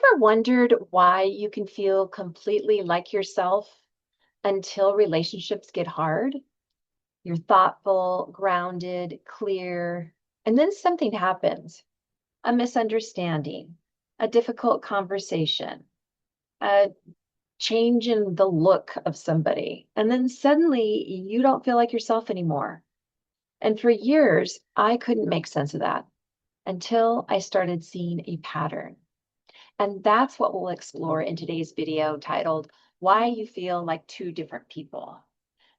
ever wondered why you can feel completely like yourself until relationships get hard? You're thoughtful, grounded, clear, and then something happens, a misunderstanding, a difficult conversation, a change in the look of somebody, and then suddenly you don't feel like yourself anymore. And for years, I couldn't make sense of that until I started seeing a pattern. And that's what we'll explore in today's video titled, Why You Feel Like Two Different People.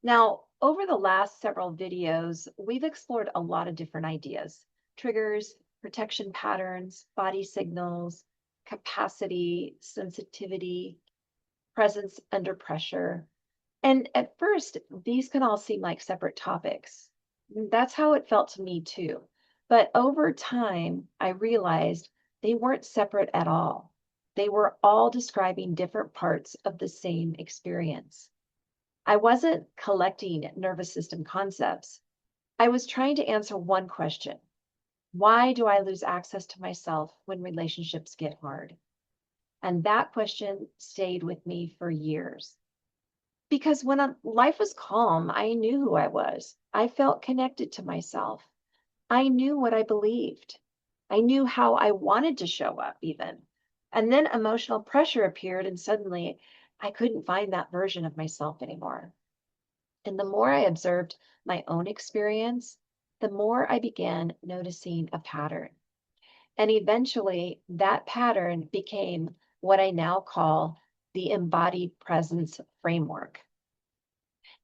Now, over the last several videos, we've explored a lot of different ideas, triggers, protection patterns, body signals, capacity, sensitivity, presence under pressure. And at first, these can all seem like separate topics. That's how it felt to me too. But over time, I realized they weren't separate at all. They were all describing different parts of the same experience. I wasn't collecting nervous system concepts. I was trying to answer one question. Why do I lose access to myself when relationships get hard? And that question stayed with me for years. Because when life was calm, I knew who I was. I felt connected to myself. I knew what I believed. I knew how I wanted to show up, even. And then emotional pressure appeared, and suddenly I couldn't find that version of myself anymore. And the more I observed my own experience, the more I began noticing a pattern. And eventually, that pattern became what I now call the Embodied Presence Framework.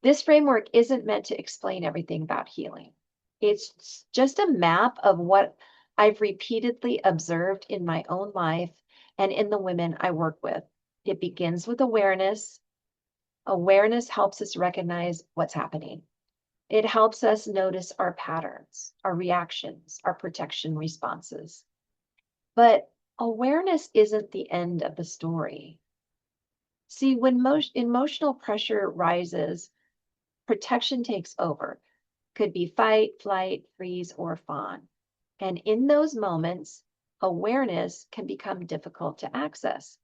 This framework isn't meant to explain everything about healing. It's just a map of what I've repeatedly observed in my own life and in the women I work with. It begins with awareness. Awareness helps us recognize what's happening. It helps us notice our patterns, our reactions, our protection responses. But awareness isn't the end of the story. See, when emotional pressure rises, protection takes over. Could be fight, flight, freeze, or fawn. And in those moments, awareness can become difficult to access,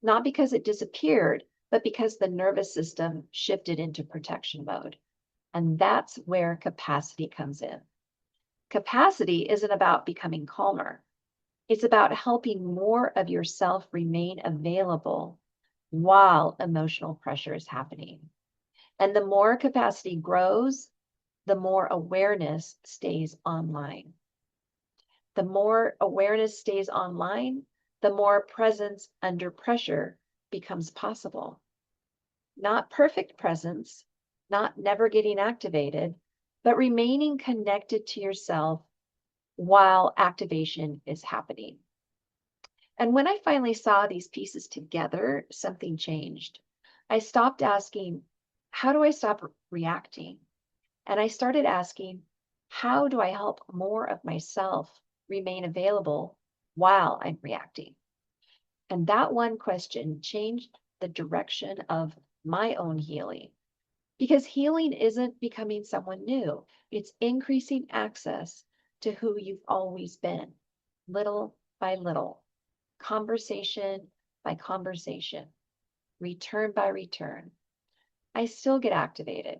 not because it disappeared, but because the nervous system shifted into protection mode. And that's where capacity comes in. Capacity isn't about becoming calmer. It's about helping more of yourself remain available while emotional pressure is happening. And the more capacity grows, the more awareness stays online. The more awareness stays online, the more presence under pressure becomes possible. Not perfect presence, not never getting activated, but remaining connected to yourself while activation is happening. And when I finally saw these pieces together, something changed. I stopped asking, how do I stop reacting? And I started asking, how do I help more of myself remain available while I'm reacting? And that one question changed the direction of my own healing. Because healing isn't becoming someone new, it's increasing access to who you've always been, little by little, conversation by conversation, return by return. I still get activated.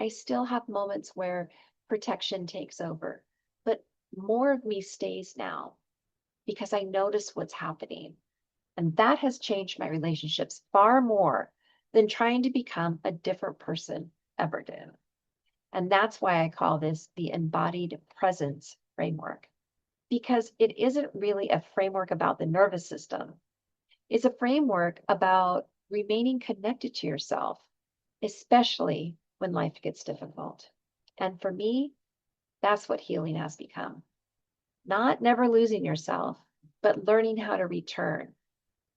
I still have moments where protection takes over, but more of me stays now because I notice what's happening. And that has changed my relationships far more than trying to become a different person ever did. And that's why I call this the Embodied Presence Framework, because it isn't really a framework about the nervous system. It's a framework about remaining connected to yourself, especially when life gets difficult. And for me, that's what healing has become. Not never losing yourself, but learning how to return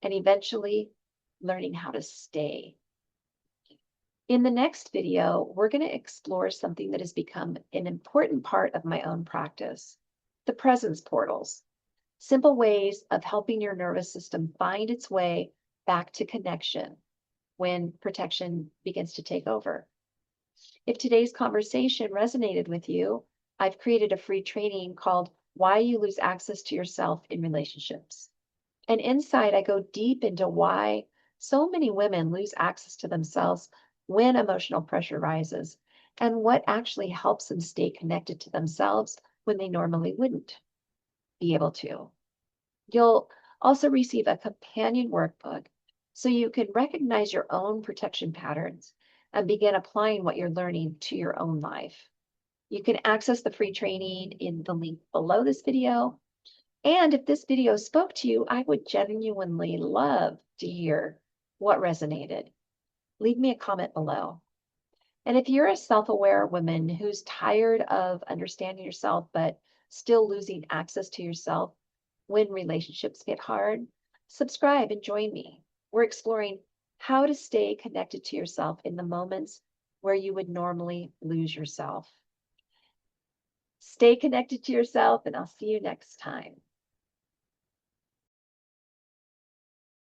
and eventually learning how to stay. In the next video, we're going to explore something that has become an important part of my own practice, the presence portals, simple ways of helping your nervous system find its way back to connection when protection begins to take over. If today's conversation resonated with you, I've created a free training called Why You Lose Access to Yourself in Relationships. And inside, I go deep into why so many women lose access to themselves when emotional pressure rises, and what actually helps them stay connected to themselves when they normally wouldn't be able to. You'll also receive a companion workbook so you can recognize your own protection patterns and begin applying what you're learning to your own life. You can access the free training in the link below this video. And if this video spoke to you, I would genuinely love to hear what resonated. Leave me a comment below. And if you're a self-aware woman who's tired of understanding yourself, but still losing access to yourself when relationships get hard, subscribe and join me. We're exploring how to stay connected to yourself in the moments where you would normally lose yourself. Stay connected to yourself, and I'll see you next time.